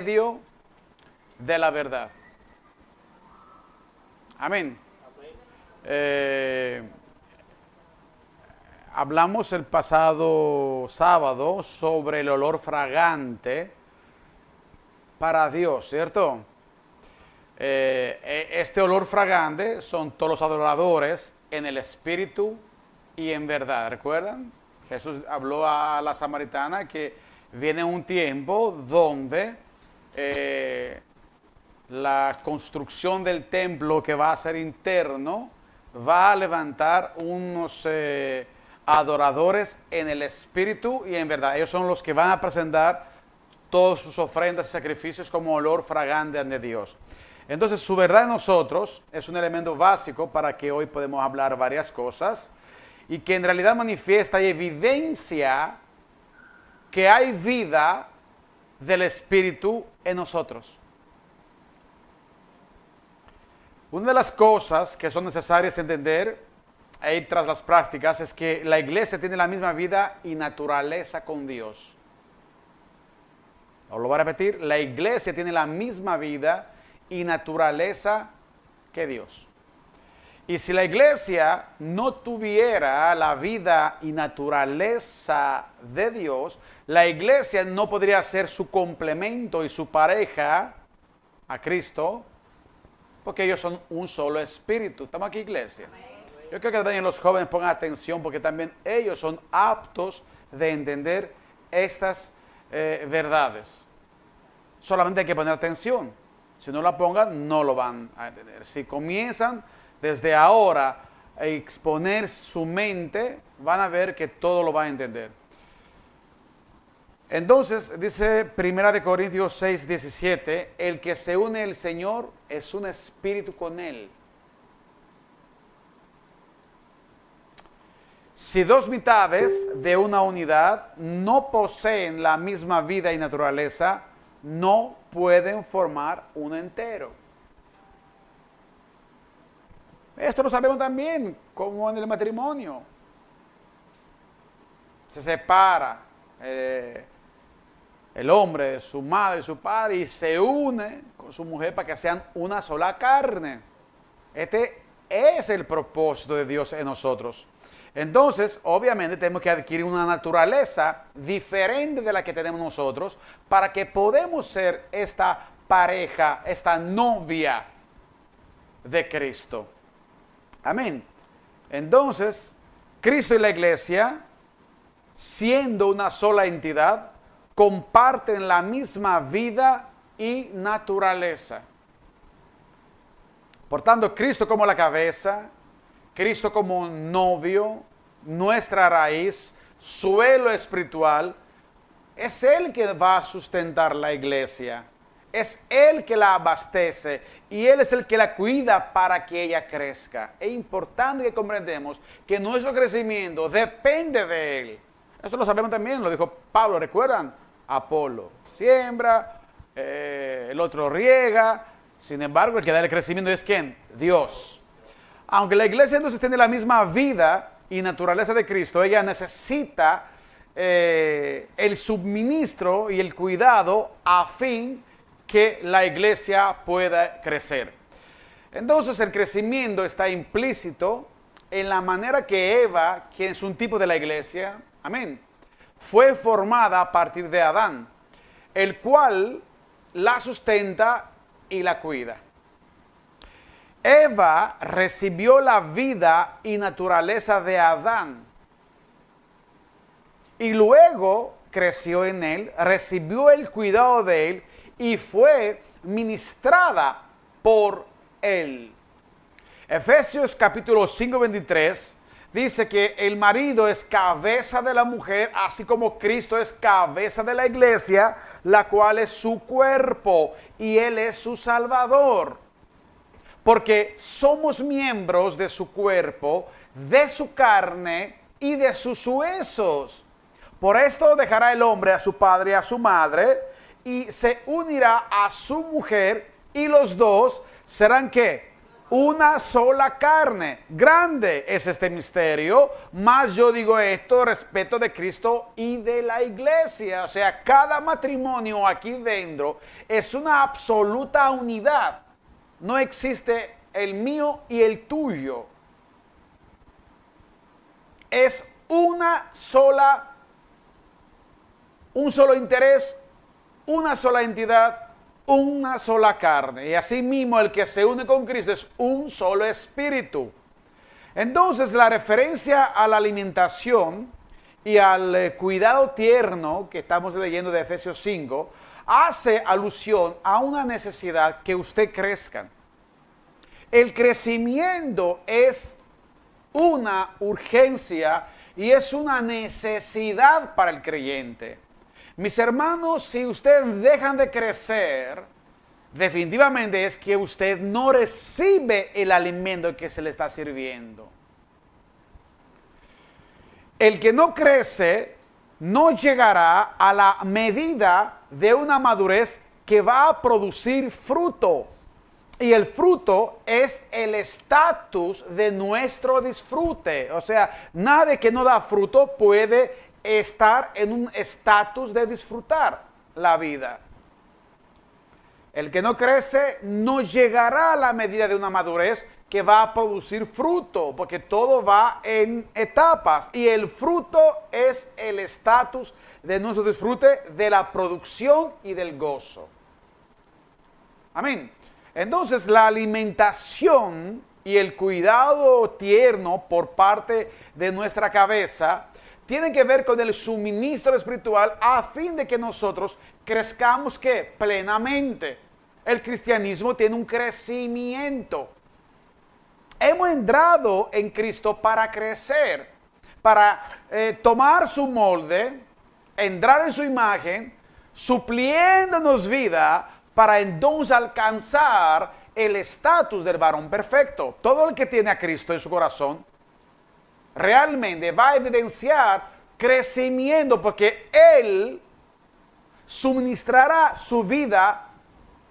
medio de la verdad. Amén. Hablamos el pasado sábado sobre el olor fragante para Dios, ¿cierto? Este olor fragante son todos los adoradores en el espíritu y en verdad. ¿Recuerdan? Jesús habló a la samaritana que viene un tiempo donde la construcción del templo, que va a ser interno, va a levantar unos adoradores en el espíritu y en verdad. Ellos son los que van a presentar todas sus ofrendas y sacrificios como olor fragante ante Dios. Entonces, su verdad en nosotros es un elemento básico para que hoy podemos hablar varias cosas y que en realidad manifiesta y evidencia que hay vida del Espíritu en nosotros. Una de las cosas que son necesarias entender e ir tras las prácticas es que la iglesia tiene la misma vida y naturaleza con Dios. Os lo voy a repetir, la iglesia tiene la misma vida y naturaleza que Dios. Y si la iglesia no tuviera la vida y naturaleza de Dios, la iglesia no podría ser su complemento y su pareja a Cristo, porque ellos son un solo espíritu. ¿Estamos aquí, iglesia? Yo creo que también los jóvenes pongan atención porque también ellos son aptos de entender estas verdades. Solamente hay que poner atención. Si no la pongan, no lo van a entender. Si comienzan desde ahora a exponer su mente, van a ver que todo lo van a entender. Entonces, dice 1 Corintios 6, 17, el que se une al Señor es un espíritu con Él. Si dos mitades de una unidad no poseen la misma vida y naturaleza, no pueden formar uno entero. Esto lo sabemos también, como en el matrimonio. Se separa el hombre de su madre y su padre y se une con su mujer para que sean una sola carne. Este es el propósito de Dios en nosotros. Entonces, obviamente, tenemos que adquirir una naturaleza diferente de la que tenemos nosotros para que podamos ser esta pareja, esta novia de Cristo. Amén. Entonces, Cristo y la iglesia, siendo una sola entidad, comparten la misma vida y naturaleza. Por tanto, Cristo como la cabeza, Cristo como novio, nuestra raíz, suelo espiritual, es Él que va a sustentar la iglesia. Es Él que la abastece y Él es el que la cuida para que ella crezca. Es importante que comprendamos que nuestro crecimiento depende de Él. Esto lo sabemos también, lo dijo Pablo, ¿recuerdan? Apolo siembra, el otro riega, sin embargo el que da el crecimiento es ¿quién? Dios. Aunque la iglesia entonces tiene la misma vida y naturaleza de Cristo, ella necesita el suministro y el cuidado a fin que la iglesia pueda crecer. Entonces el crecimiento está implícito en la manera que Eva, quien es un tipo de la iglesia, amén, fue formada a partir de Adán, el cual la sustenta y la cuida. Eva recibió la vida y naturaleza de Adán y luego creció en él, recibió el cuidado de él y fue ministrada por él. Efesios capítulo 5, 23 dice que el marido es cabeza de la mujer, así como Cristo es cabeza de la iglesia, la cual es su cuerpo y Él es su Salvador. Porque somos miembros de su cuerpo, de su carne y de sus huesos. Por esto dejará el hombre a su padre y a su madre y se unirá a su mujer y los dos serán ¿qué? una sola carne. Grande es este misterio, mas yo digo esto respecto de Cristo y de la iglesia. O sea, cada matrimonio aquí dentro es una absoluta unidad. No existe el mío y el tuyo. Es una sola, un solo interés, una sola entidad, una sola carne. Y así mismo el que se une con Cristo es un solo espíritu. Entonces la referencia a la alimentación y al cuidado tierno que estamos leyendo de Efesios 5 hace alusión a una necesidad que usted crezca. El crecimiento es una urgencia y es una necesidad para el creyente. Mis hermanos, si ustedes dejan de crecer, definitivamente es que usted no recibe el alimento que se le está sirviendo. El que no crece no llegará a la medida de una madurez que va a producir fruto. Y el fruto es el estatus de nuestro disfrute. O sea, nadie que no da fruto puede estar en un estatus de disfrutar la vida. El que no crece no llegará a la medida de una madurez que va a producir fruto, porque todo va en etapas. Y el fruto es el estatus de nuestro disfrute, de la producción y del gozo. Amén. Entonces la alimentación y el cuidado tierno por parte de nuestra cabeza tienen que ver con el suministro espiritual a fin de que nosotros crezcamos ¿qué? Plenamente. El cristianismo tiene un crecimiento. Hemos entrado en Cristo para crecer, para tomar su molde, entrar en su imagen, supliéndonos vida, para entonces alcanzar el estatus del varón perfecto. Todo el que tiene a Cristo en su corazón realmente va a evidenciar crecimiento porque Él suministrará su vida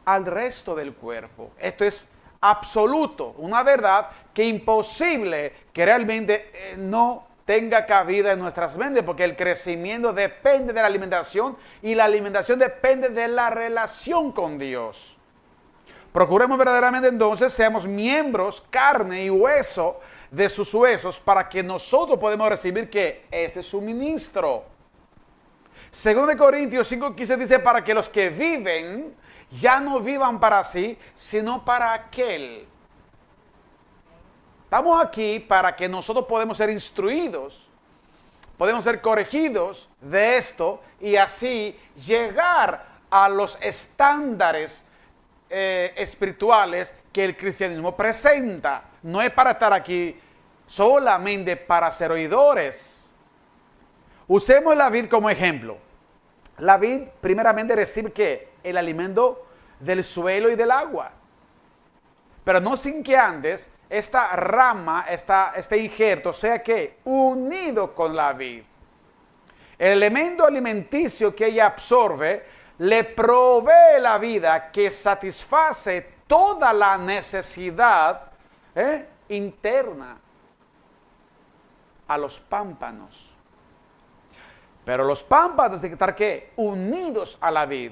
al resto del cuerpo. Esto es absoluto, una verdad que imposible que realmente no tenga cabida en nuestras mentes, porque el crecimiento depende de la alimentación y la alimentación depende de la relación con Dios. Procuremos verdaderamente entonces, seamos miembros, carne y hueso de sus huesos para que nosotros podamos recibir ¿qué? Este suministro. Según de Corintios 5:15 dice, para que los que viven ya no vivan para sí, sino para aquel. Estamos aquí para que nosotros podamos ser instruidos, podemos ser corregidos de esto y así llegar a los estándares espirituales que el cristianismo presenta. No es para estar aquí solamente para ser oidores. Usemos la vid como ejemplo. La vid primeramente recibe ¿qué? El alimento del suelo y del agua. Pero no sin que antes esta rama, este injerto sea que unido con la vid. El elemento alimenticio que ella absorbe le provee la vida que satisface toda la necesidad interna a los pámpanos. Pero los pámpanos tienen que estar ¿qué? Unidos a la vid.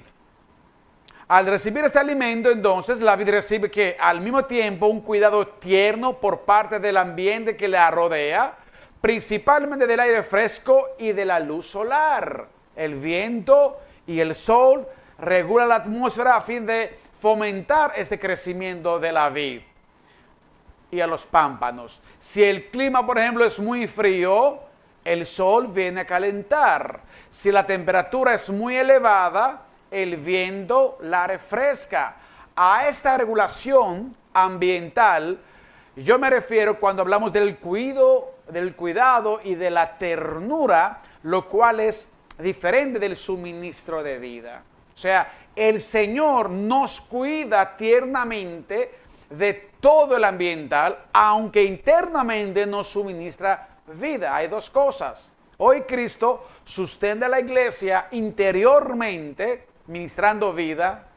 Al recibir este alimento, entonces, la vid recibe que al mismo tiempo un cuidado tierno por parte del ambiente que la rodea, principalmente del aire fresco y de la luz solar. El viento y el sol regulan la atmósfera a fin de fomentar este crecimiento de la vid y a los pámpanos. Si el clima, por ejemplo, es muy frío, el sol viene a calentar. Si la temperatura es muy elevada, el viento la refresca. A esta regulación ambiental yo me refiero cuando hablamos del cuidado y de la ternura, lo cual es diferente del suministro de vida. O sea, el Señor nos cuida tiernamente de todo el ambiental, aunque internamente nos suministra vida. Hay dos cosas. Hoy Cristo sustenta a la iglesia interiormente, ministrando vida,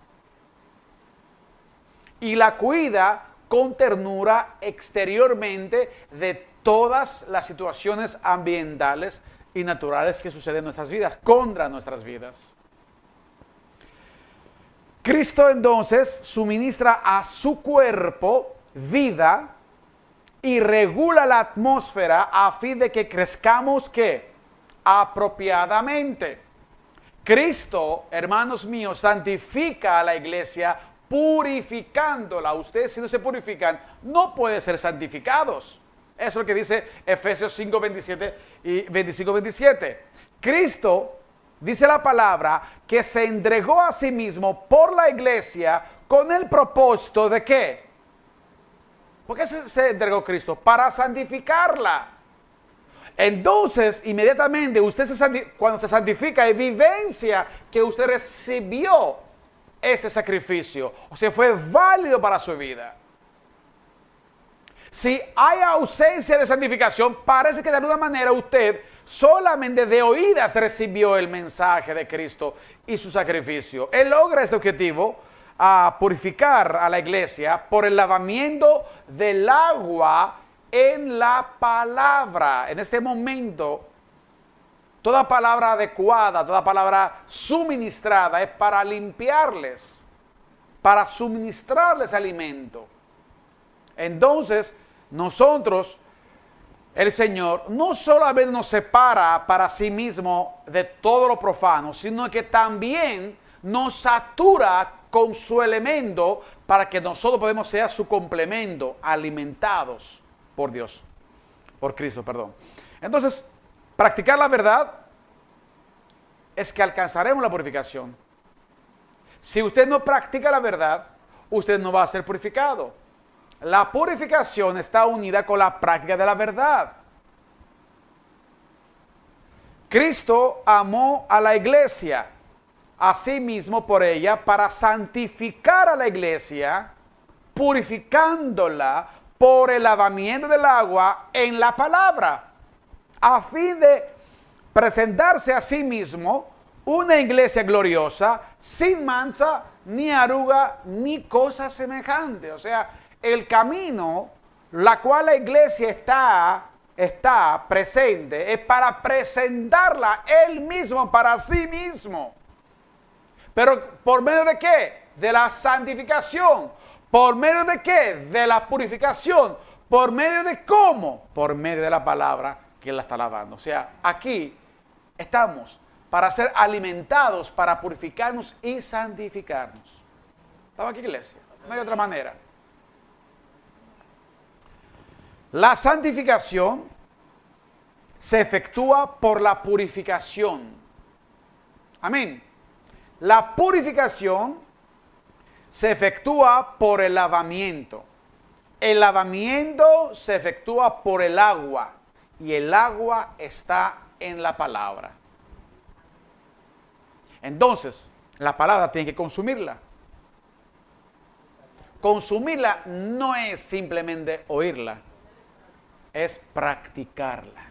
y la cuida con ternura exteriormente de todas las situaciones ambientales y naturales que suceden en nuestras vidas, contra nuestras vidas. Cristo entonces suministra a su cuerpo vida y regula la atmósfera a fin de que crezcamos ¿qué? Apropiadamente. Cristo, hermanos míos, santifica a la iglesia purificándola. Ustedes si no se purifican, no pueden ser santificados. Eso es lo que dice Efesios 5, 27 y 25, 27. Cristo, dice la palabra, que se entregó a sí mismo por la iglesia con el propósito de ¿qué? ¿Por qué se entregó Cristo? Para santificarla. Entonces, inmediatamente, cuando se santifica, evidencia que usted recibió ese sacrificio. O sea, fue válido para su vida. Si hay ausencia de santificación, parece que de alguna manera usted solamente de oídas recibió el mensaje de Cristo y su sacrificio. Él logra este objetivo a purificar a la iglesia por el lavamiento del agua en la palabra. En este momento, toda palabra adecuada, toda palabra suministrada es para limpiarles, para suministrarles alimento. Entonces, nosotros, el Señor, no solamente nos separa para sí mismo de todo lo profano, sino que también nos satura con su elemento para que nosotros podamos ser su complemento, alimentados por Dios, por Cristo, perdón. Entonces, practicar la verdad es que alcanzaremos la purificación. Si usted no practica la verdad, usted no va a ser purificado. La purificación está unida con la práctica de la verdad. Cristo amó a la iglesia, a sí mismo por ella, para santificar a la iglesia, purificándola por el lavamiento del agua en la palabra, a fin de presentarse a sí mismo una iglesia gloriosa, sin mancha, ni arruga, ni cosa semejante. O sea, el camino, la cual la iglesia está presente, es para presentarla él mismo para sí mismo. Pero ¿por medio de qué? De la santificación. ¿Por medio de qué? De la purificación. ¿Por medio de cómo? Por medio de la palabra que él la está lavando. O sea, aquí estamos para ser alimentados, para purificarnos y santificarnos. ¿Estamos aquí, iglesia? No hay otra manera. La santificación se efectúa por la purificación. Amén. La purificación se efectúa por el lavamiento. El lavamiento se efectúa por el agua. Y el agua está en la palabra. Entonces, la palabra tiene que consumirla. Consumirla no es simplemente oírla, es practicarla.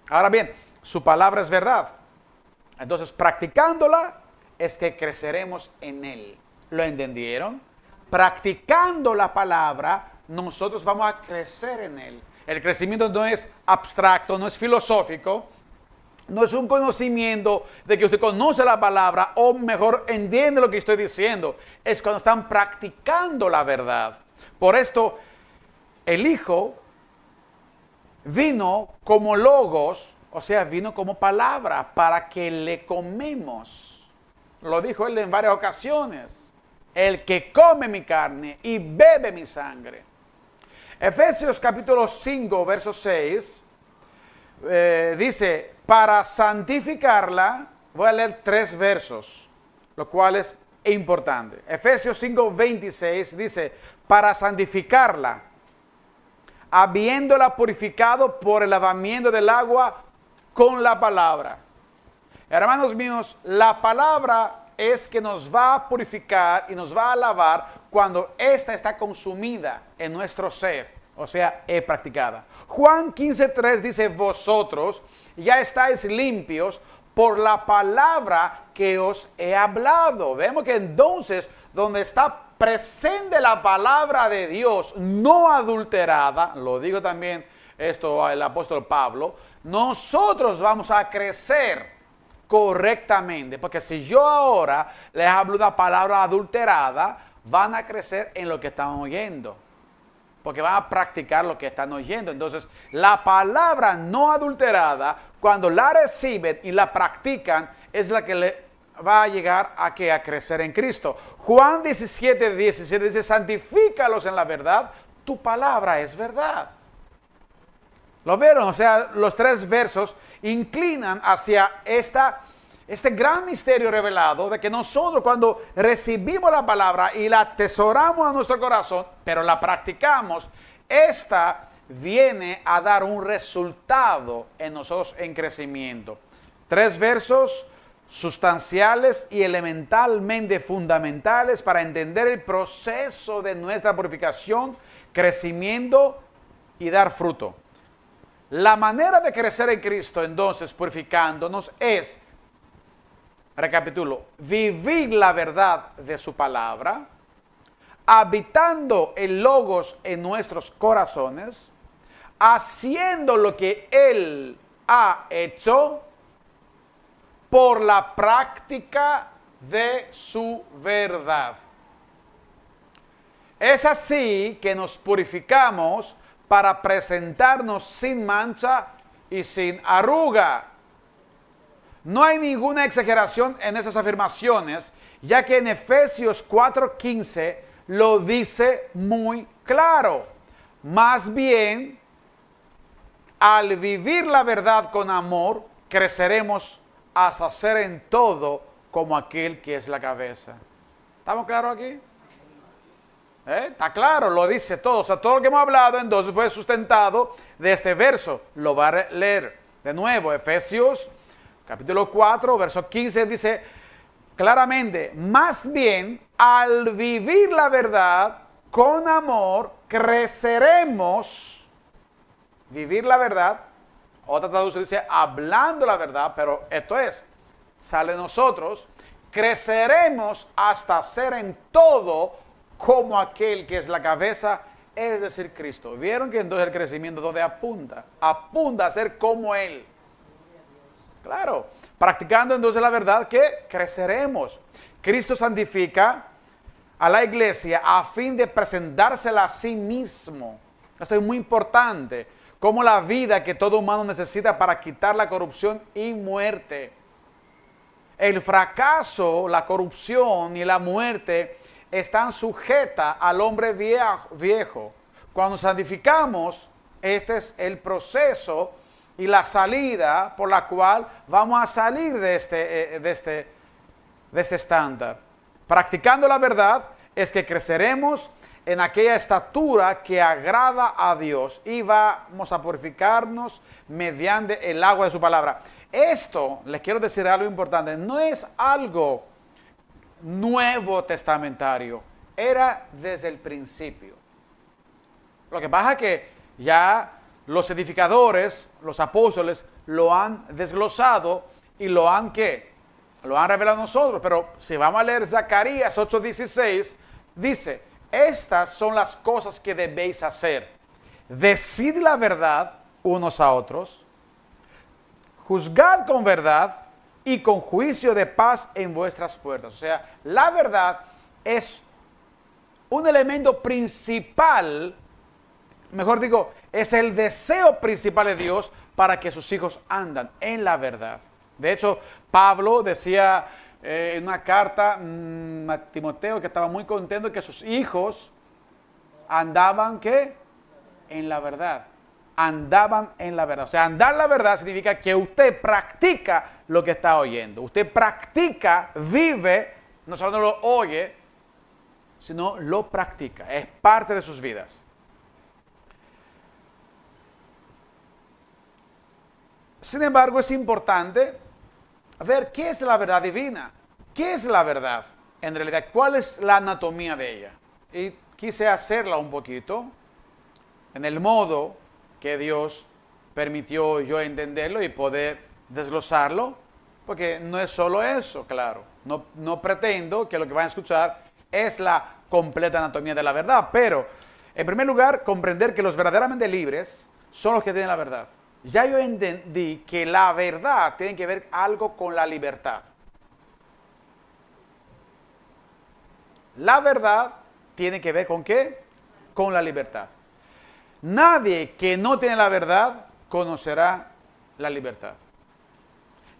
Ahora bien, su palabra es verdad. Entonces, practicándola es que creceremos en él. ¿Lo entendieron? Practicando la palabra, nosotros vamos a crecer en él. El crecimiento no es abstracto, no es filosófico, no es un conocimiento de que usted conoce la palabra o mejor entiende lo que estoy diciendo. Es cuando están practicando la verdad. Por esto, el Hijo vino como logos, o sea, vino como palabra para que le comemos. Lo dijo él en varias ocasiones. El que come mi carne y bebe mi sangre. Efesios capítulo 5, verso 6, dice, para santificarla, voy a leer 3 versos, lo cual es importante. Efesios 5, 26 dice, para santificarla, habiéndola purificado por el lavamiento del agua con la palabra. Hermanos míos, la palabra es que nos va a purificar y nos va a lavar cuando ésta está consumida en nuestro ser, o sea, es practicada. Juan 15:3 dice, vosotros ya estáis limpios por la palabra que os he hablado. Vemos que entonces, donde está presente la palabra de Dios no adulterada, lo digo también esto el apóstol Pablo, nosotros vamos a crecer correctamente. Porque si yo ahora les hablo una palabra adulterada, van a crecer en lo que están oyendo. Porque van a practicar lo que están oyendo. Entonces, la palabra no adulterada, cuando la reciben y la practican, es la que le va a llegar a crecer en Cristo. Juan 17 dice, santifícalos en la verdad, tu palabra es verdad. ¿Lo vieron? O sea, los tres versos inclinan hacia este gran misterio revelado de que nosotros cuando recibimos la palabra y la atesoramos a nuestro corazón, pero la practicamos, esta viene a dar un resultado en nosotros en crecimiento. Tres versos sustanciales y elementalmente fundamentales para entender el proceso de nuestra purificación, crecimiento y dar fruto. La manera de crecer en Cristo, entonces, purificándonos, es, recapitulo, vivir la verdad de su palabra, habitando el logos en nuestros corazones, haciendo lo que Él ha hecho por la práctica de su verdad. Es así que nos purificamos para presentarnos sin mancha y sin arruga. No hay ninguna exageración en esas afirmaciones, ya que en Efesios 4:15 lo dice muy claro. Más bien, al vivir la verdad con amor, creceremos hasta ser en todo como aquel que es la cabeza. ¿Estamos claros aquí? Está claro, lo dice todo. O sea, todo lo que hemos hablado entonces fue sustentado de este verso. Lo va a leer de nuevo. Efesios capítulo 4, verso 15 dice claramente, más bien al vivir la verdad con amor, creceremos. Vivir la verdad. Otra traducción dice hablando la verdad, pero esto es, sale de nosotros. Creceremos hasta ser en todo como aquel que es la cabeza, es decir, Cristo. ¿Vieron que entonces el crecimiento donde apunta? Apunta a ser como Él. Claro, practicando entonces la verdad que creceremos. Cristo santifica a la iglesia a fin de presentársela a sí mismo. Esto es muy importante, como la vida que todo humano necesita para quitar la corrupción y muerte. El fracaso, la corrupción y la muerte están sujetas al hombre viejo. Cuando santificamos, este es el proceso y la salida por la cual vamos a salir de este estándar. Practicando la verdad es que creceremos en aquella estatura que agrada a Dios y vamos a purificarnos mediante el agua de su palabra. Esto, les quiero decir algo importante, no es algo nuevo testamentario, era desde el principio. Lo que pasa es que ya los edificadores, los apóstoles, lo han desglosado y lo han revelado a nosotros. Pero si vamos a leer Zacarías 8:16, dice, estas son las cosas que debéis hacer. Decid la verdad unos a otros, juzgad con verdad y con juicio de paz en vuestras puertas. O sea, la verdad es un elemento principal, mejor digo, es el deseo principal de Dios para que sus hijos andan en la verdad. De hecho, Pablo decía en una carta a Timoteo que estaba muy contento que sus hijos andaban, ¿qué? En la verdad. Andaban en la verdad. O sea, andar la verdad significa que usted practica lo que está oyendo. Usted practica, vive, no solo lo oye, sino lo practica. Es parte de sus vidas. Sin embargo, es importante ver qué es la verdad divina. ¿Qué es la verdad? En realidad, ¿cuál es la anatomía de ella? Y quise hacerla un poquito en el modo que Dios permitió yo entenderlo y poder desglosarlo, porque no es solo eso, claro. No pretendo que lo que van a escuchar es la completa anatomía de la verdad. Pero, en primer lugar, comprender que los verdaderamente libres son los que tienen la verdad. Ya yo entendí que la verdad tiene que ver algo con la libertad. La verdad tiene que ver con ¿qué? Con la libertad. Nadie que no tiene la verdad conocerá la libertad.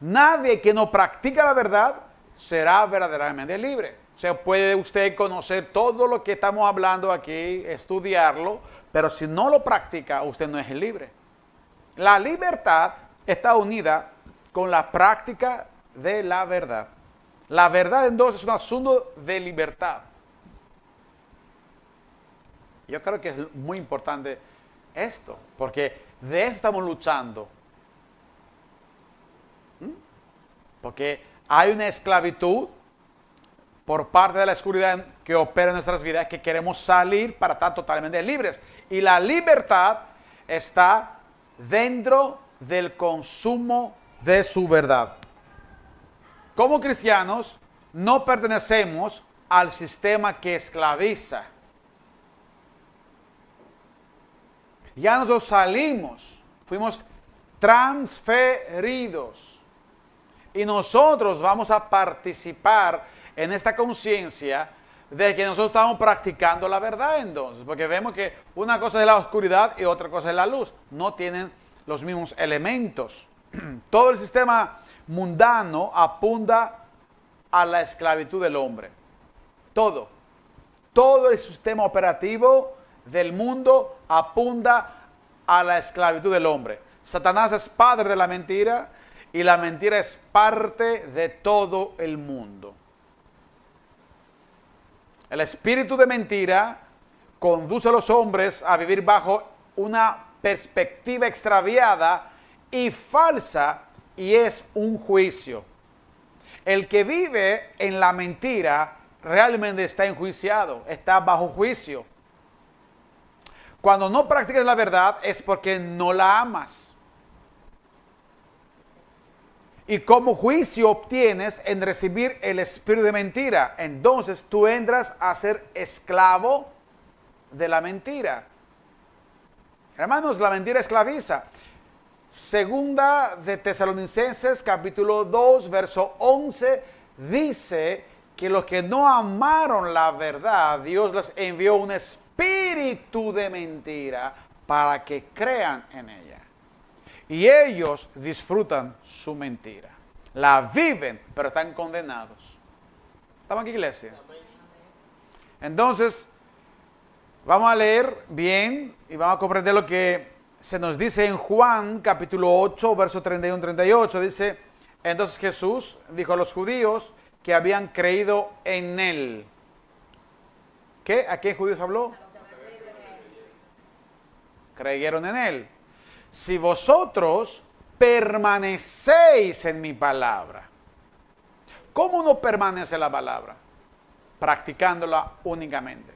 Nadie que no practica la verdad será verdaderamente libre. O sea, puede usted conocer todo lo que estamos hablando aquí, estudiarlo, pero si no lo practica, usted no es libre. La libertad está unida con la práctica de la verdad. La verdad entonces es un asunto de libertad. Yo creo que es muy importante esto, porque de eso estamos luchando. Porque hay una esclavitud por parte de la oscuridad que opera en nuestras vidas, que queremos salir para estar totalmente libres. Y la libertad está dentro del consumo de su verdad. Como cristianos, no pertenecemos al sistema que esclaviza. Ya nosotros salimos, fuimos transferidos. Y nosotros vamos a participar en esta conciencia de que nosotros estamos practicando la verdad entonces. Porque vemos que una cosa es la oscuridad y otra cosa es la luz. No tienen los mismos elementos. Todo el sistema mundano apunta a la esclavitud del hombre. Todo. Todo el sistema operativo del mundo apunta a la esclavitud del hombre. Satanás es padre de la mentira y la mentira es parte de todo el mundo. El espíritu de mentira conduce a los hombres a vivir bajo una perspectiva extraviada y falsa, y es un juicio. El que vive en la mentira realmente está enjuiciado, está bajo juicio. Cuando no practicas la verdad es porque no la amas. Y como juicio obtienes en recibir el espíritu de mentira. Entonces tú entras a ser esclavo de la mentira. Hermanos, la mentira esclaviza. Segunda de Tesalonicenses, capítulo 2, verso 11, dice que los que no amaron la verdad, Dios les envió un espíritu de mentira para que crean en ella. Y ellos disfrutan su mentira. La viven, pero están condenados. ¿Estamos aquí, iglesia? Entonces, vamos a leer bien y vamos a comprender lo que se nos dice en Juan, capítulo 8, verso 31-38. Dice, entonces Jesús dijo a los judíos que habían creído en él. ¿Qué? ¿A qué judíos habló? Creyeron en él. Si vosotros permanecéis en mi palabra. ¿Cómo uno permanece en la palabra? Practicándola únicamente.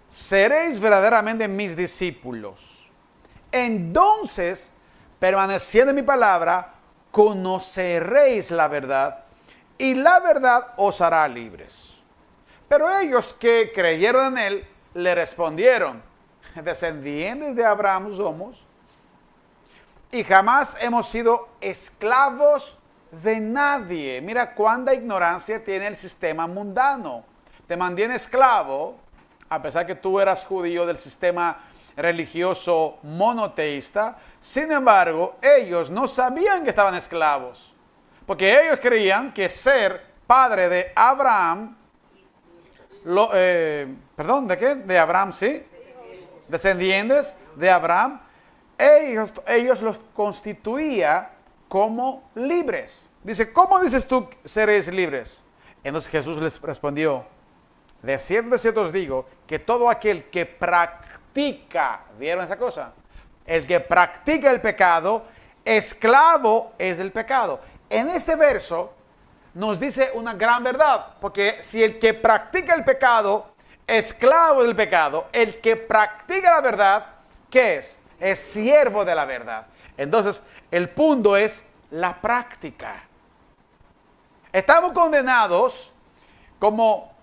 Seréis verdaderamente mis discípulos. Entonces, permaneciendo en mi palabra, conoceréis la verdad y la verdad os hará libres. Pero ellos que creyeron en él, le respondieron, descendientes de Abraham somos, y jamás hemos sido esclavos de nadie. Mira cuánta ignorancia tiene el sistema mundano. Te mantiene esclavo, a pesar que tú eras judío del sistema religioso monoteísta. Sin embargo, ellos no sabían que estaban esclavos. Porque ellos creían que ser padre de Abraham, ¿de qué? De Abraham, sí. Descendientes de Abraham. Ellos los constituía como libres. Dice, ¿cómo dices tú seréis libres? Entonces Jesús les respondió, de cierto os digo, que todo aquel que practica, ¿vieron esa cosa? El que practica el pecado, esclavo es del pecado. En este verso nos dice una gran verdad, porque si el que practica el pecado, esclavo del pecado, el que practica la verdad, ¿qué es? Es siervo de la verdad. Entonces, el punto es la práctica. Estamos condenados como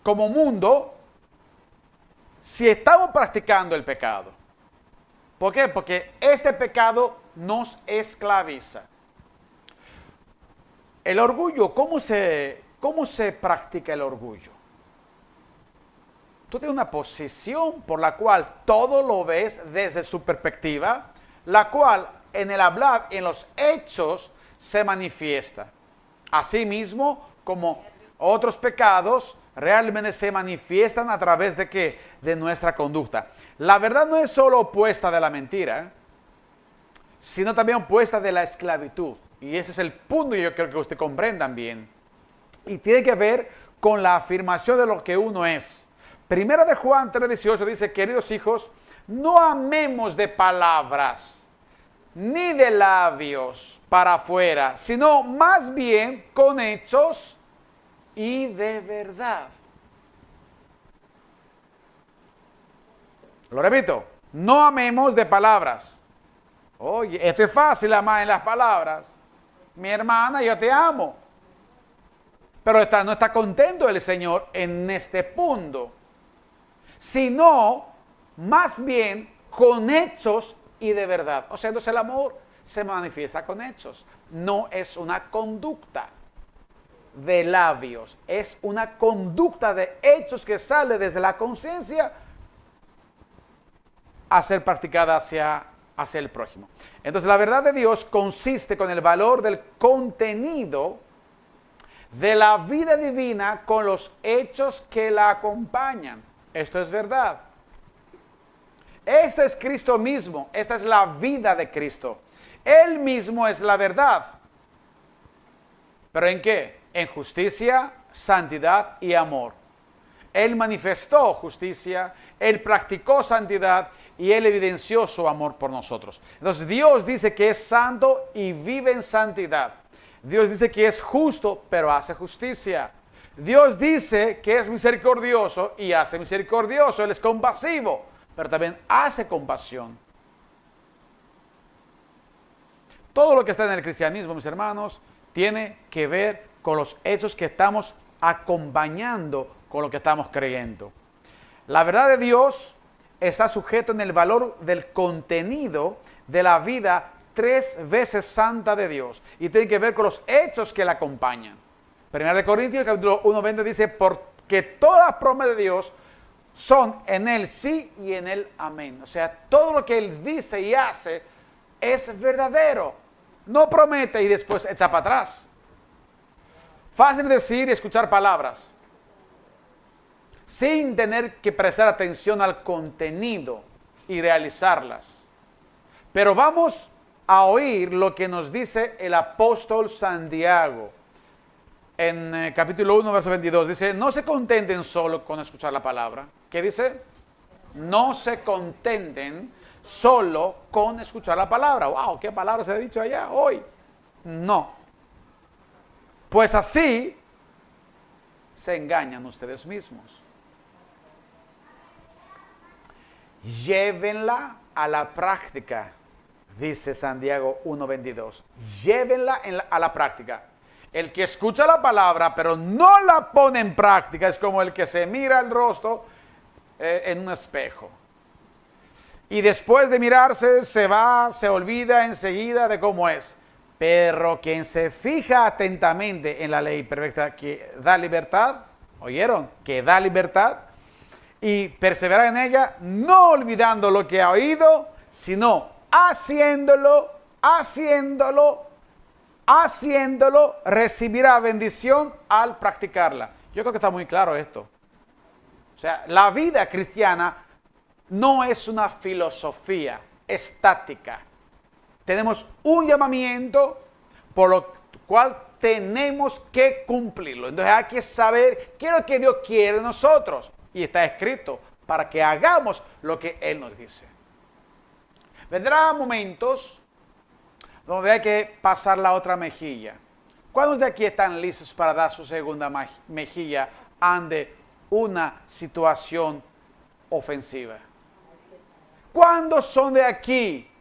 como mundo si estamos practicando el pecado. ¿Por qué? Porque este pecado nos esclaviza. El orgullo, ¿cómo se practica el orgullo? Tú tienes una posición por la cual todo lo ves desde su perspectiva, la cual en el hablar, en los hechos, se manifiesta. Asimismo, como otros pecados, realmente se manifiestan a través de ¿qué? De nuestra conducta. La verdad no es solo opuesta de la mentira, sino también opuesta de la esclavitud. Y ese es el punto que yo creo que ustedes comprendan bien. Y tiene que ver con la afirmación de lo que uno es. Primera de Juan 3:18 dice, queridos hijos, no amemos de palabras, ni de labios para afuera, sino más bien con hechos y de verdad. Lo repito, no amemos de palabras. Oye, esto es fácil, amar en las palabras. Mi hermana, yo te amo. Pero no está contento el Señor en este punto. Sino, más bien, con hechos y de verdad. O sea, entonces el amor se manifiesta con hechos. No es una conducta de labios. Es una conducta de hechos que sale desde la conciencia a ser practicada hacia el prójimo. Entonces la verdad de Dios consiste con el valor del contenido de la vida divina con los hechos que la acompañan. Esto es verdad. Esto es Cristo mismo. Esta es la vida de Cristo. Él mismo es la verdad. ¿Pero en qué? En justicia, santidad y amor. Él manifestó justicia, Él practicó santidad y Él evidenció su amor por nosotros. Entonces Dios dice que es santo y vive en santidad. Dios dice que es justo, pero hace justicia. Dios dice que es misericordioso y hace misericordioso. Él es compasivo, pero también hace compasión. Todo lo que está en el cristianismo, mis hermanos, tiene que ver con los hechos que estamos acompañando con lo que estamos creyendo. La verdad de Dios está sujeto en el valor del contenido de la vida 3 veces santa de Dios y tiene que ver con los hechos que la acompañan. 1 Corintios capítulo 1:20 dice, porque todas las promesas de Dios son en Él sí y en Él amén. O sea, todo lo que Él dice y hace es verdadero. No promete y después echa para atrás. Fácil decir y escuchar palabras sin tener que prestar atención al contenido y realizarlas. Pero vamos a oír lo que nos dice el apóstol Santiago en capítulo 1, verso 22. Dice, no se contenten solo con escuchar la palabra. ¿Qué dice? No se contenten solo con escuchar la palabra. ¡Wow! ¿Qué palabra se ha dicho allá hoy? No. Pues así se engañan ustedes mismos. Llévenla a la práctica, dice Santiago 1:22. Llévenla a la práctica. El que escucha la palabra pero no la pone en práctica es como el que se mira el rostro en un espejo. Y después de mirarse se olvida enseguida de cómo es. Pero quien se fija atentamente en la ley perfecta que da libertad, ¿oyeron? Que da libertad. Y persevera en ella, no olvidando lo que ha oído, sino haciéndolo, recibirá bendición al practicarla. Yo creo que está muy claro esto. O sea, la vida cristiana no es una filosofía estática. Tenemos un llamamiento por lo cual tenemos que cumplirlo. Entonces hay que saber qué es lo que Dios quiere de nosotros. Y está escrito para que hagamos lo que Él nos dice. Vendrán momentos donde hay que pasar la otra mejilla. ¿Cuántos de aquí están listos para dar su segunda mejilla ante una situación ofensiva? ¿Cuántos son de aquí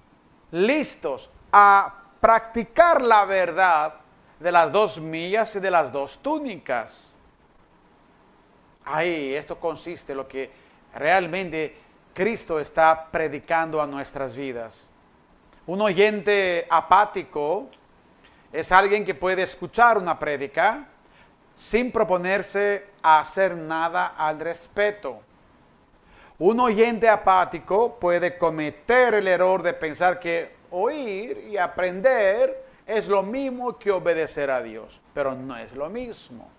listos a practicar la verdad de las 2 millas y de las 2 túnicas? Ahí, esto consiste en lo que realmente Cristo está predicando a nuestras vidas. Un oyente apático es alguien que puede escuchar una prédica sin proponerse a hacer nada al respecto. Un oyente apático puede cometer el error de pensar que oír y aprender es lo mismo que obedecer a Dios, pero no es lo mismo.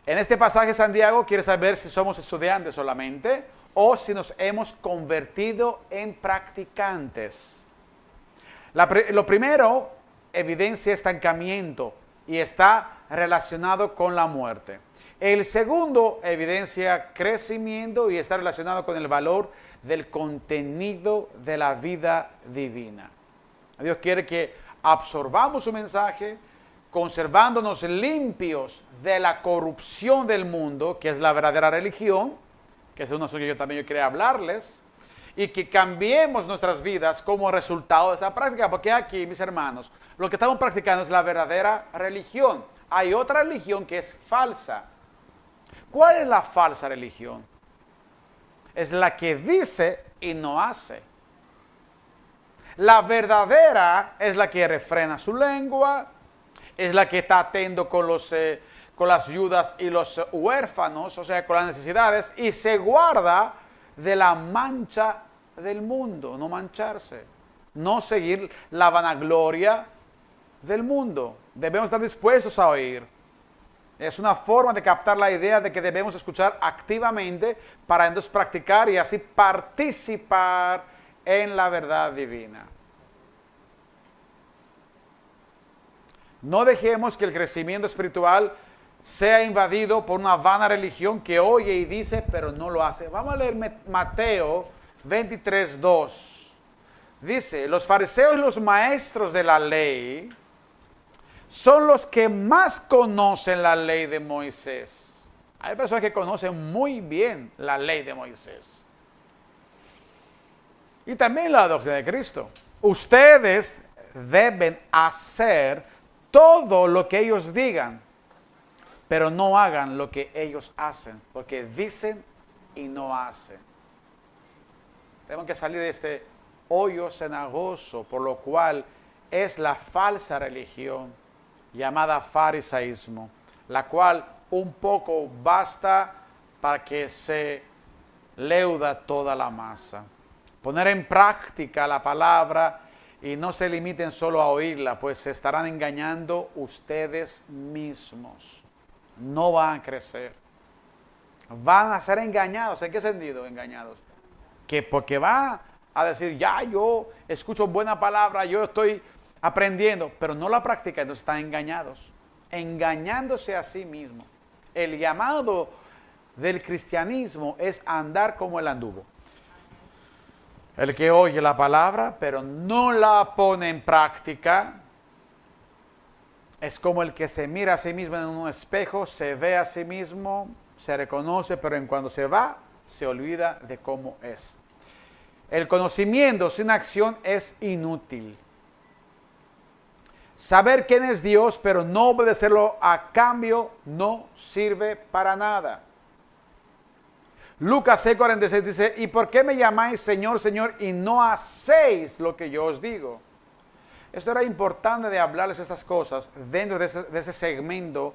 En este pasaje Santiago quiere saber si somos estudiantes solamente o si nos hemos convertido en practicantes. Lo primero evidencia estancamiento y está relacionado con la muerte. El segundo evidencia crecimiento y está relacionado con el valor del contenido de la vida divina. Dios quiere que absorbamos su mensaje, conservándonos limpios de la corrupción del mundo, que es la verdadera religión, que es una que yo también quería hablarles, y que cambiemos nuestras vidas como resultado de esa práctica, porque aquí, mis hermanos, lo que estamos practicando es la verdadera religión. Hay otra religión que es falsa. ¿Cuál es la falsa religión? Es la que dice y no hace. La verdadera es la que refrena su lengua, es la que está atento con las viudas y los huérfanos, o sea, con las necesidades, y se guarda de la mancha del mundo, no mancharse, no seguir la vanagloria del mundo. Debemos estar dispuestos a oír. Es una forma de captar la idea de que debemos escuchar activamente para entonces practicar y así participar en la verdad divina. No dejemos que el crecimiento espiritual sea invadido por una vana religión que oye y dice, pero no lo hace. Vamos a leer Mateo 23:2. Dice, los fariseos y los maestros de la ley son los que más conocen la ley de Moisés. Hay personas que conocen muy bien la ley de Moisés. Y también la doctrina de Cristo. Ustedes deben hacer todo lo que ellos digan, pero no hagan lo que ellos hacen, porque dicen y no hacen. Tenemos que salir de este hoyo cenagoso, por lo cual es la falsa religión llamada farisaísmo, la cual un poco basta para que se leuda toda la masa. Poner en práctica la palabra y no se limiten solo a oírla, pues se estarán engañando ustedes mismos. No van a crecer. Van a ser engañados. ¿En qué sentido engañados? Que porque van a decir, ya yo escucho buena palabra, yo estoy aprendiendo, pero no la practican, entonces están engañados. Engañándose a sí mismos. El llamado del cristianismo es andar como el anduvo. El que oye la palabra, pero no la pone en práctica, es como el que se mira a sí mismo en un espejo, se ve a sí mismo, se reconoce, pero en cuando se va, se olvida de cómo es. El conocimiento sin acción es inútil. Saber quién es Dios, pero no obedecerlo a cambio, no sirve para nada. Lucas 6:46 dice, ¿y por qué me llamáis Señor, Señor, y no hacéis lo que yo os digo? Esto era importante de hablarles estas cosas dentro de ese segmento,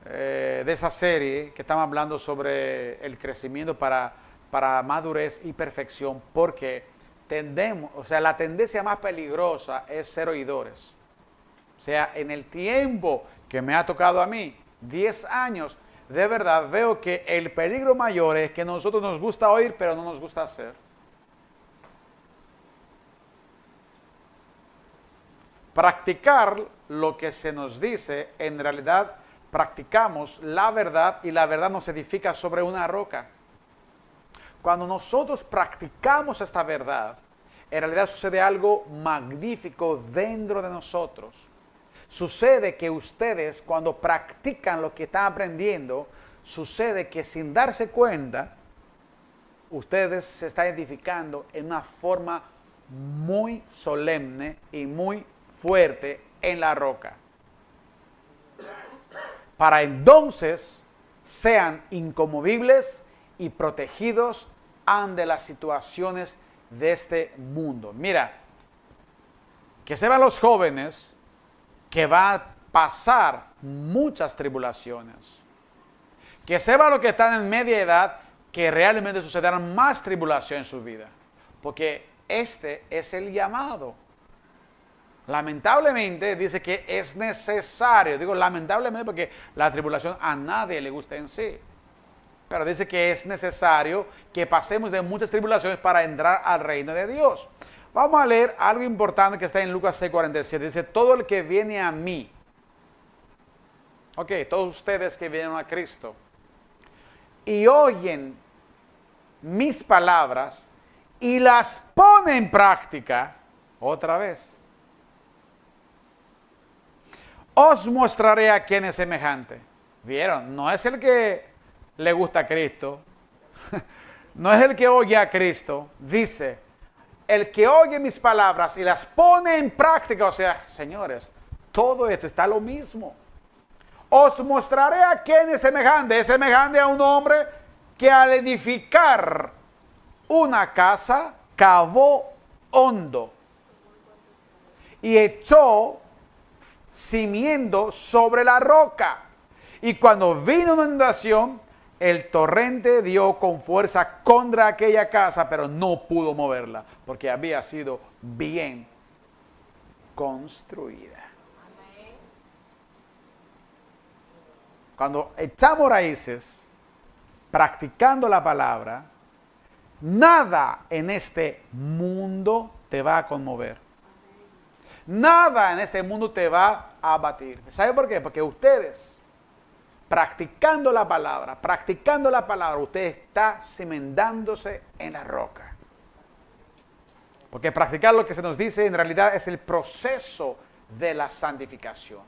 de esa serie que estamos hablando sobre el crecimiento para madurez y perfección, porque tendemos, o sea, la tendencia más peligrosa es ser oidores. O sea, en el tiempo que me ha tocado a mí, 10 años, de verdad veo que el peligro mayor es que nosotros nos gusta oír, pero no nos gusta hacer. Practicar lo que se nos dice, en realidad practicamos la verdad y la verdad nos edifica sobre una roca. Cuando nosotros practicamos esta verdad, en realidad sucede algo magnífico dentro de nosotros. Sucede que ustedes, cuando practican lo que están aprendiendo, sucede que sin darse cuenta, ustedes se están edificando en una forma muy solemne y muy fuerte en la roca. para entonces sean inconmovibles y protegidos ante las situaciones de este mundo. Mira, que sepan los jóvenes que va a pasar muchas tribulaciones. Que sepan los que están en media edad que realmente sucederán más tribulación en su vida. Porque este es el llamado. Lamentablemente dice que es necesario. Digo lamentablemente porque la tribulación a nadie le gusta en sí. Pero dice que es necesario que pasemos de muchas tribulaciones para entrar al reino de Dios. Vamos a leer algo importante que está en Lucas 6:47. Dice, todo el que viene a mí. Ok, todos ustedes que vienen a Cristo. Y oyen mis palabras y las ponen en práctica. Otra vez. Os mostraré a quién es semejante. ¿Vieron? No es el que le gusta a Cristo. No es el que oye a Cristo. Dice, el que oye mis palabras y las pone en práctica. O sea, señores, todo esto está lo mismo. Os mostraré a quién es semejante. Es semejante a un hombre que al edificar una casa cavó hondo y echó cimiento sobre la roca. Y cuando vino una inundación, el torrente dio con fuerza contra aquella casa, pero no pudo moverla, porque había sido bien construida. Cuando echamos raíces, practicando la palabra, nada en este mundo te va a conmover. Nada en este mundo te va a abatir. ¿Sabe por qué? Porque ustedes, practicando la palabra, usted está cimentándose en la roca. Porque practicar lo que se nos dice en realidad es el proceso de la santificación.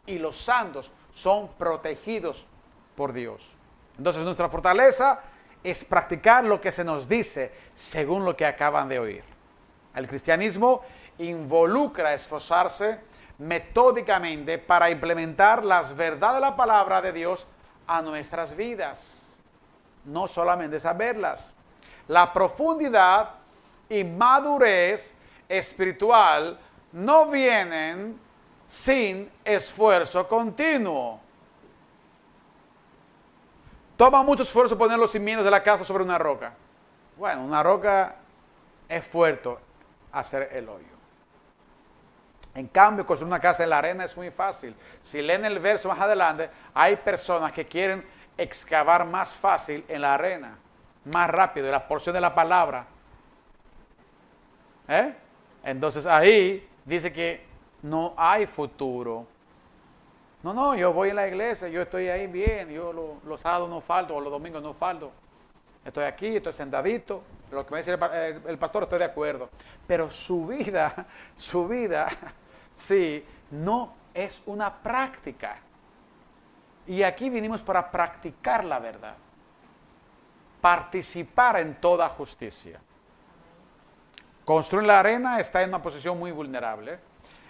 Y los santos son protegidos por Dios. Entonces nuestra fortaleza es practicar lo que se nos dice según lo que acaban de oír. El cristianismo involucra esforzarse metódicamente para implementar las verdades de la palabra de Dios a nuestras vidas. No solamente saberlas. La profundidad y madurez espiritual no vienen sin esfuerzo continuo. Toma mucho esfuerzo poner los cimientos de la casa sobre una roca. Bueno, una roca es fuerte hacer el hoyo. En cambio, construir una casa en la arena es muy fácil. Si leen el verso más adelante, hay personas que quieren excavar más fácil en la arena, más rápido, en la porción de la palabra. Entonces ahí dice que no hay futuro. No, yo voy en la iglesia, yo estoy ahí bien, yo los sábados no falto, o los domingos no falto. Estoy aquí, estoy sentadito, lo que me dice el pastor estoy de acuerdo. Pero su vida, sí, no es una práctica. Y aquí vinimos para practicar la verdad. Participar en toda justicia. Construir la arena está en una posición muy vulnerable.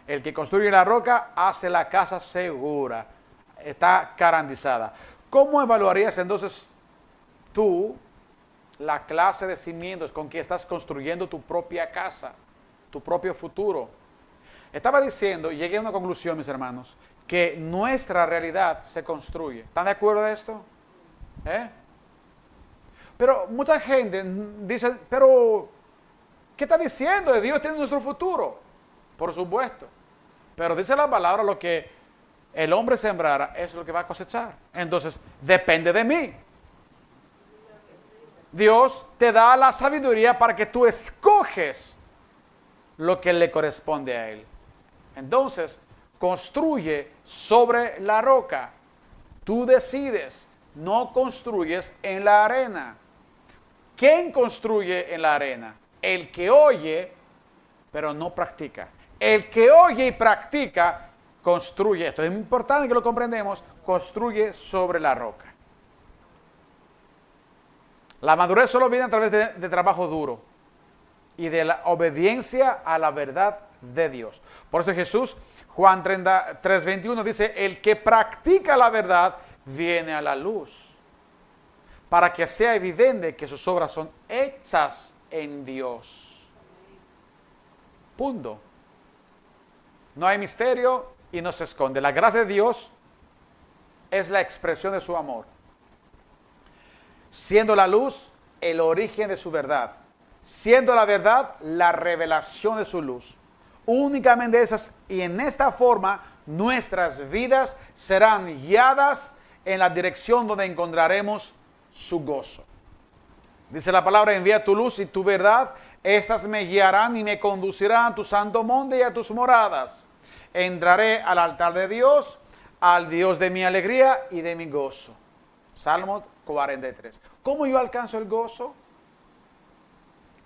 El que construye la roca hace la casa segura. Está garantizada. ¿Cómo evaluarías entonces tú la clase de cimientos con que estás construyendo tu propia casa, tu propio futuro? Estaba diciendo, y llegué a una conclusión, mis hermanos, que nuestra realidad se construye. ¿Están de acuerdo de esto? Pero mucha gente dice, pero ¿qué está diciendo? Dios tiene nuestro futuro. Por supuesto. Pero dice la palabra, lo que el hombre sembrara es lo que va a cosechar. Entonces, depende de mí. Dios te da la sabiduría para que tú escoges lo que le corresponde a Él. Entonces, construye sobre la roca. Tú decides, no construyes en la arena. ¿Quién construye en la arena? El que oye, pero no practica. El que oye y practica, construye. Esto es importante que lo comprendamos. Construye sobre la roca. La madurez solo viene a través de trabajo duro y de la obediencia a la verdad de Dios. Por eso Jesús, Juan 3:21 dice, el que practica la verdad viene a la luz, para que sea evidente que sus obras son hechas en Dios. Punto. No hay misterio y no se esconde. La gracia de Dios es la expresión de su amor, siendo la luz el origen de su verdad, siendo la verdad la revelación de su luz. Únicamente esas, y en esta forma nuestras vidas serán guiadas en la dirección donde encontraremos su gozo. Dice la palabra, envía tu luz y tu verdad, estas me guiarán y me conducirán a tu santo monte y a tus moradas. Entraré al altar de Dios, al Dios de mi alegría y de mi gozo. Salmo 43. ¿Cómo yo alcanzo el gozo?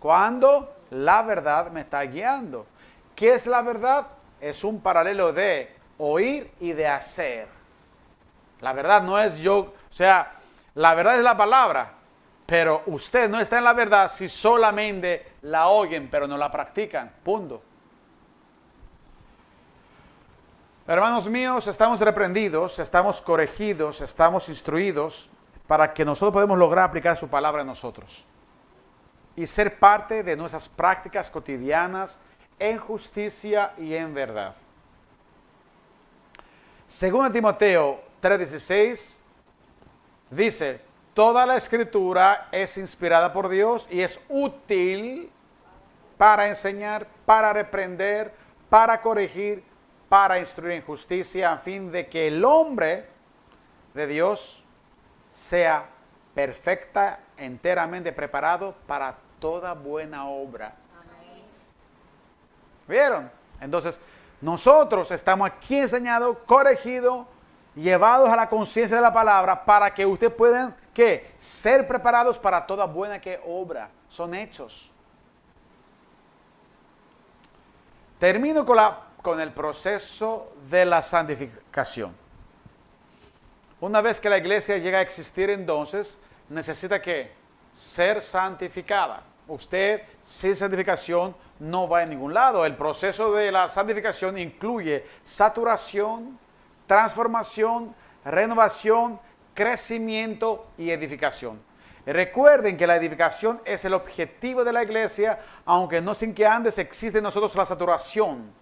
Cuando la verdad me está guiando. ¿Qué es la verdad? Es un paralelo de oír y de hacer. La verdad no es yo, o sea, la verdad es la palabra, pero usted no está en la verdad si solamente la oyen, pero no la practican. Punto. Hermanos míos, estamos reprendidos, estamos corregidos, estamos instruidos para que nosotros podamos lograr aplicar su palabra en nosotros y ser parte de nuestras prácticas cotidianas en justicia y en verdad. Según Timoteo 3:16, dice, toda la escritura es inspirada por Dios y es útil para enseñar, para reprender, para corregir, para instruir en justicia, a fin de que el hombre de Dios sea perfecta, enteramente preparado para toda buena obra. ¿Vieron? Entonces, nosotros estamos aquí enseñados, corregidos, llevados a la conciencia de la palabra para que ustedes puedan, ¿qué? Ser preparados para toda buena obra. Son hechos. Termino con el proceso de la santificación. Una vez que la iglesia llega a existir, entonces, necesita ¿qué? Ser santificada. Usted, sin santificación, no va a ningún lado. El proceso de la santificación incluye saturación, transformación, renovación, crecimiento y edificación. Recuerden que la edificación es el objetivo de la iglesia, aunque no sin que antes existe en nosotros la saturación,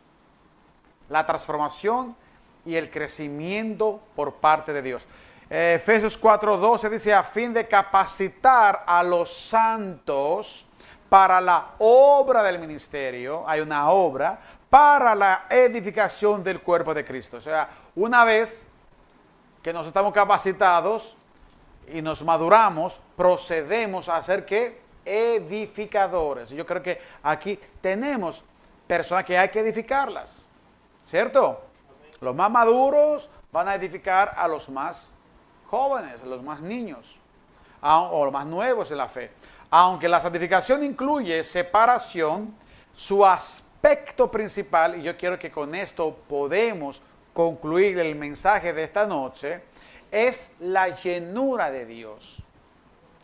la transformación y el crecimiento por parte de Dios. Efesios 4:12 dice, a fin de capacitar a los santos para la obra del ministerio, hay una obra, para la edificación del cuerpo de Cristo. O sea, una vez que nos estamos capacitados y nos maduramos, procedemos a ser ¿qué? Edificadores. Yo creo que aquí tenemos personas que hay que edificarlas, ¿cierto? Los más maduros van a edificar a los más jóvenes, a los más niños, o los más nuevos en la fe. Aunque la santificación incluye separación, su aspecto principal, y yo quiero que con esto podemos concluir el mensaje de esta noche, es la llenura de Dios.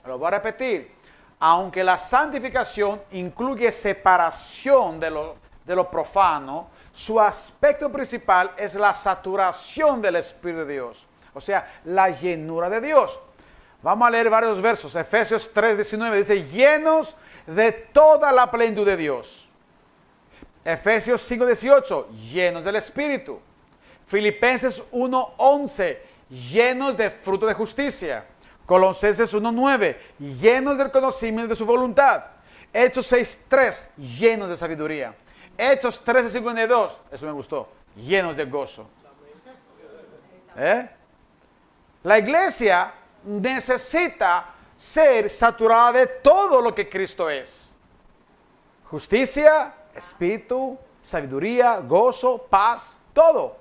Lo voy a repetir. Aunque la santificación incluye separación de lo profano, su aspecto principal es la saturación del Espíritu de Dios. O sea, la llenura de Dios. Vamos a leer varios versos. Efesios 3:19 dice, llenos de toda la plenitud de Dios. Efesios 5:18, llenos del Espíritu. Filipenses 1:11, llenos de fruto de justicia. Colosenses 1:9, llenos del conocimiento de su voluntad. Hechos 6:3, llenos de sabiduría. Hechos 13:52, eso me gustó, llenos de gozo. La iglesia necesita ser saturada de todo lo que Cristo es. Justicia, espíritu, sabiduría, gozo, paz, todo.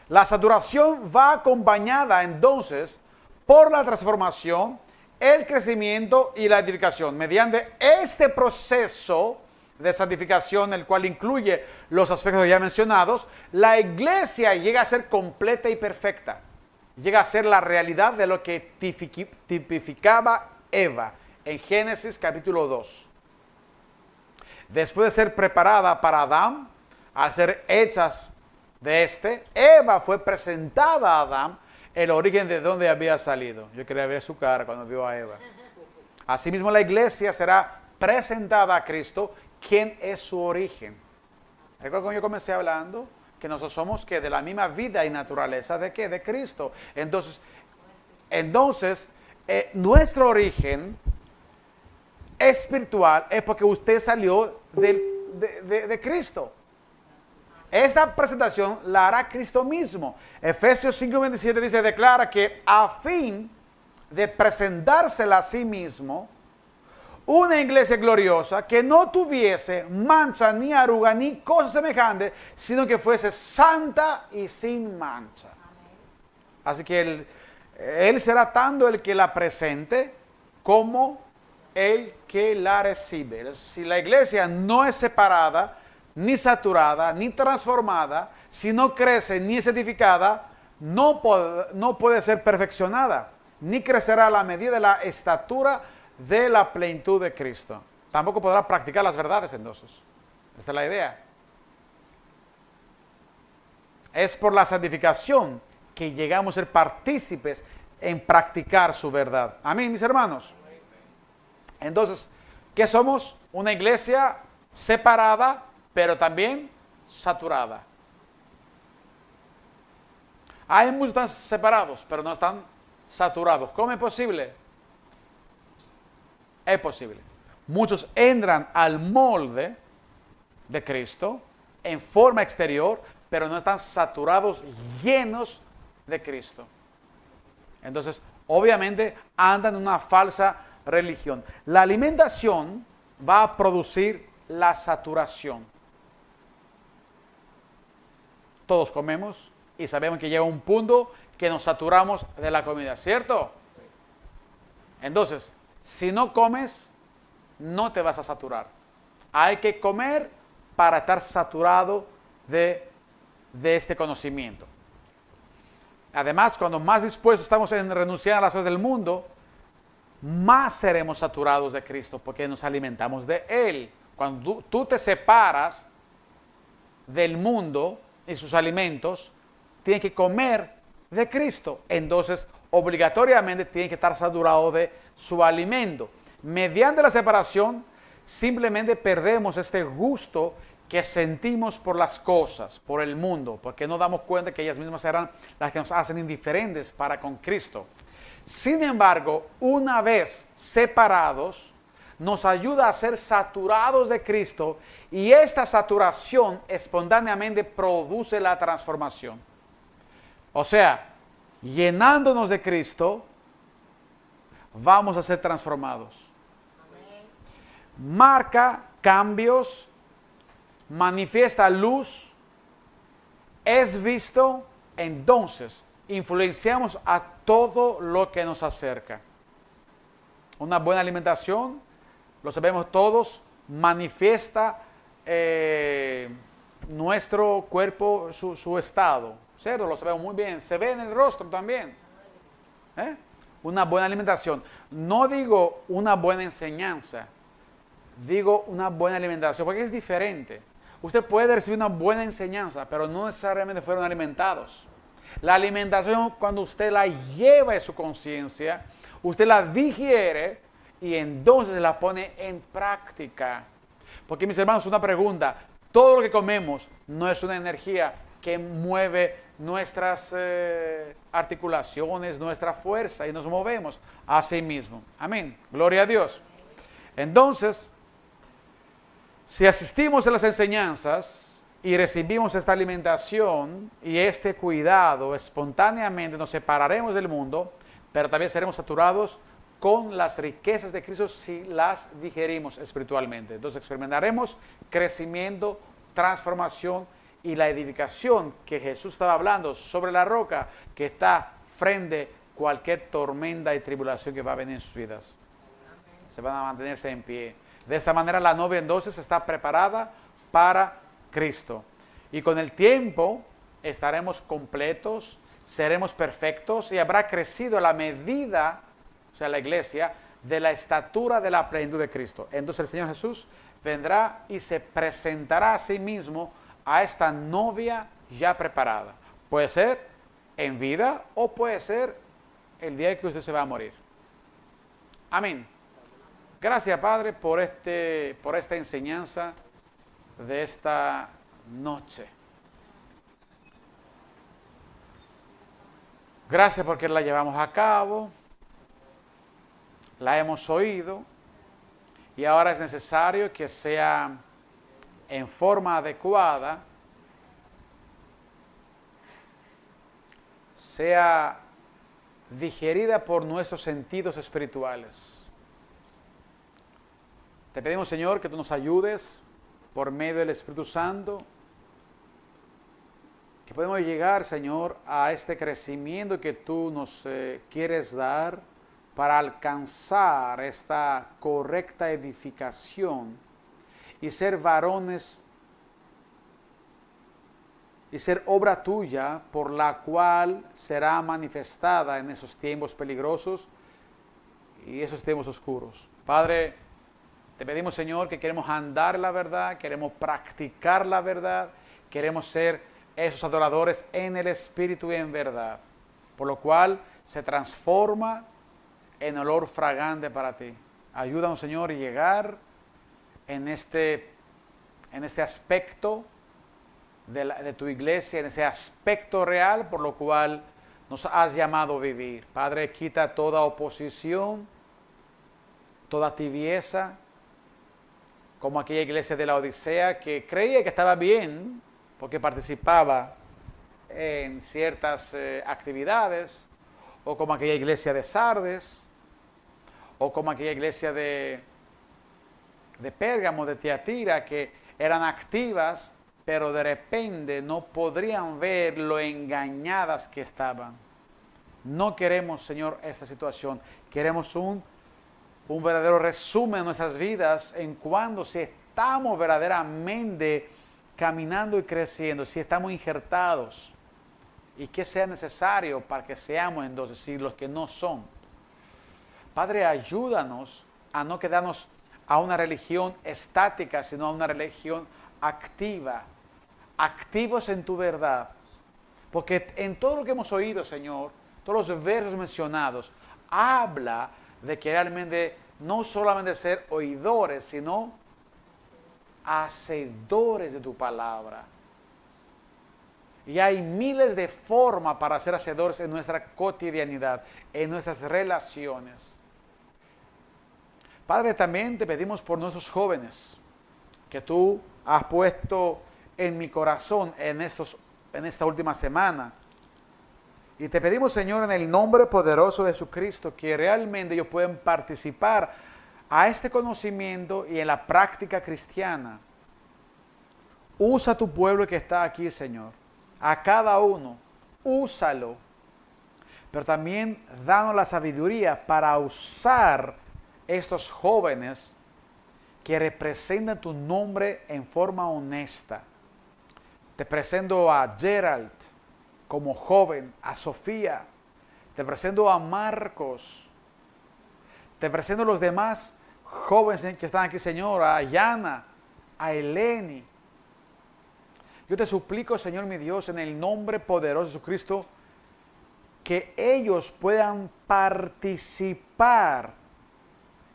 La saturación va acompañada entonces por la transformación, el crecimiento y la edificación. Mediante este proceso de santificación, el cual incluye los aspectos ya mencionados, la iglesia llega a ser completa y perfecta. Llega a ser la realidad de lo que tipificaba Eva en Génesis capítulo 2. Después de ser preparada para Adán, al ser hechas de Eva fue presentada a Adán, el origen de donde había salido. Yo quería ver su cara cuando vio a Eva. Asimismo, la iglesia será presentada a Cristo, quien es su origen. ¿Recuerdan cuando yo comencé hablando? Que nosotros somos que de la misma vida y naturaleza de ¿qué? De Cristo. Entonces nuestro origen espiritual es porque usted salió de Cristo. Esta presentación la hará Cristo mismo. Efesios 5:27 dice, declara que a fin de presentársela a sí mismo, una iglesia gloriosa que no tuviese mancha, ni arruga, ni cosa semejante, sino que fuese santa y sin mancha. Así que él será tanto el que la presente como el que la recibe. Si la iglesia no es separada, ni saturada, ni transformada, si no crece ni es edificada, no puede ser perfeccionada, ni crecerá a la medida de la estatura de la plenitud de Cristo. Tampoco podrá practicar las verdades entonces. Esta es la idea. Es por la santificación que llegamos a ser partícipes en practicar su verdad. Amén, mis hermanos. Entonces, ¿qué somos? Una iglesia separada, pero también saturada. Hay muchos que están separados, pero no están saturados. ¿Cómo es posible? Es posible. Muchos entran al molde de Cristo en forma exterior, pero no están saturados, llenos de Cristo. Entonces, obviamente, andan en una falsa religión. La alimentación va a producir la saturación. Todos comemos y sabemos que llega un punto que nos saturamos de la comida, ¿cierto? Entonces, si no comes, no te vas a saturar. Hay que comer para estar saturado de este conocimiento. Además, cuando más dispuestos estamos en renunciar a las cosas del mundo, más seremos saturados de Cristo, porque nos alimentamos de Él. Cuando tú te separas del mundo y sus alimentos, tienes que comer de Cristo. Entonces, obligatoriamente tienes que estar saturado de su alimento. Mediante la separación, simplemente perdemos este gusto que sentimos por las cosas, por el mundo, porque no damos cuenta que ellas mismas serán las que nos hacen indiferentes para con Cristo. Sin embargo, una vez separados, nos ayuda a ser saturados de Cristo, y esta saturación espontáneamente produce la transformación. O sea, llenándonos de Cristo, vamos a ser transformados. Marca cambios, manifiesta luz, es visto, entonces influenciamos a todo lo que nos acerca. Una buena alimentación, lo sabemos todos, manifiesta nuestro cuerpo, su estado, ¿cierto? Lo sabemos muy bien, se ve en el rostro también. Una buena alimentación. No digo una buena enseñanza, digo una buena alimentación, porque es diferente. Usted puede recibir una buena enseñanza, pero no necesariamente fueron alimentados. La alimentación, cuando usted la lleva en su conciencia, usted la digiere y entonces la pone en práctica. Porque, mis hermanos, una pregunta: todo lo que comemos no es una energía que mueve nuestras articulaciones, nuestra fuerza, y nos movemos a sí mismo. Amén. Gloria a Dios. Entonces, si asistimos a las enseñanzas y recibimos esta alimentación y este cuidado, espontáneamente nos separaremos del mundo, pero también seremos saturados con las riquezas de Cristo si las digerimos espiritualmente. Entonces experimentaremos crecimiento, transformación y la edificación que Jesús estaba hablando sobre la roca, que está frente a cualquier tormenta y tribulación que va a venir en sus vidas. Se van a mantenerse en pie. De esta manera la novia entonces está preparada para Cristo. Y con el tiempo estaremos completos, seremos perfectos y habrá crecido a la medida, o sea, la iglesia, de la estatura de la plenitud de Cristo. Entonces el Señor Jesús vendrá y se presentará a sí mismo a esta novia ya preparada. Puede ser en vida o puede ser el día que usted se va a morir. Amén. Gracias, Padre, por esta enseñanza de esta noche. Gracias porque la llevamos a cabo, la hemos oído y ahora es necesario que sea en forma adecuada, sea digerida por nuestros sentidos espirituales. Te pedimos, Señor, que tú nos ayudes por medio del Espíritu Santo, que podemos llegar, Señor, a este crecimiento que tú nos quieres dar para alcanzar esta correcta edificación y ser varones y ser obra tuya por la cual será manifestada en esos tiempos peligrosos y esos tiempos oscuros. Padre, te pedimos, Señor, que queremos andar en la verdad, queremos practicar la verdad, queremos ser esos adoradores en el Espíritu y en verdad, por lo cual se transforma en olor fragante para ti. Ayúdanos, Señor, a llegar en este aspecto de tu iglesia, en ese aspecto real por lo cual nos has llamado a vivir. Padre, quita toda oposición, toda tibieza, como aquella iglesia de la Odisea que creía que estaba bien porque participaba en ciertas actividades, o como aquella iglesia de Sardes, o como aquella iglesia de Pérgamo, de Tiatira, que eran activas, pero de repente no podrían ver lo engañadas que estaban. No queremos, Señor, esta situación. Queremos un verdadero resumen de nuestras vidas en cuando si estamos verdaderamente caminando y creciendo, si estamos injertados y que sea necesario para que seamos entonces, si los que no son. Padre, ayúdanos a no quedarnos a una religión estática, sino a una religión activa, activos en tu verdad. Porque en todo lo que hemos oído, Señor, todos los versos mencionados, habla de que realmente no solamente ser oidores, sino hacedores de tu palabra. Y hay miles de formas para ser hacedores en nuestra cotidianidad, en nuestras relaciones. Padre, también te pedimos por nuestros jóvenes, que tú has puesto en mi corazón en esta última semana. Y te pedimos, Señor, en el nombre poderoso de Jesucristo, que realmente ellos puedan participar a este conocimiento y en la práctica cristiana. Usa tu pueblo que está aquí, Señor. A cada uno, úsalo. Pero también danos la sabiduría para usar estos jóvenes que representan tu nombre en forma honesta. Te presento a Gerald como joven, a Sofía. Te presento a Marcos. Te presento a los demás jóvenes que están aquí, Señor, a Yana, a Eleni. Yo te suplico, Señor mi Dios, en el nombre poderoso de Jesucristo, que ellos puedan participar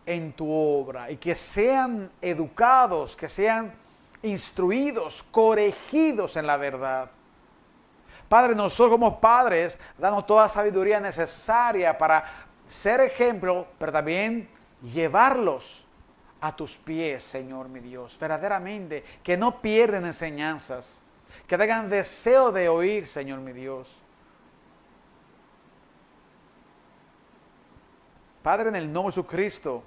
en tu obra y que sean educados, que sean instruidos, corregidos en la verdad. Padre, nosotros como padres, danos toda sabiduría necesaria para ser ejemplo, pero también llevarlos a tus pies, Señor mi Dios, verdaderamente, que no pierden enseñanzas, que tengan deseo de oír, Señor mi Dios. Padre, en el nombre de Jesucristo,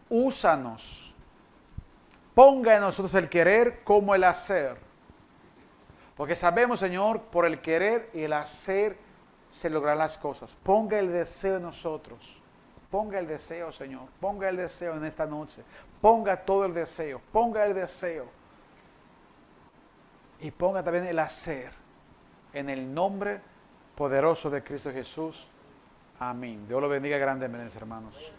úsanos, ponga en nosotros el querer como el hacer, porque sabemos, Señor, por el querer y el hacer se logran las cosas. Ponga el deseo en nosotros. Ponga el deseo, Señor. Ponga el deseo en esta noche. Ponga todo el deseo. Ponga el deseo. Y ponga también el hacer. En el nombre poderoso de Cristo Jesús. Amén. Dios lo bendiga grandemente, hermanos.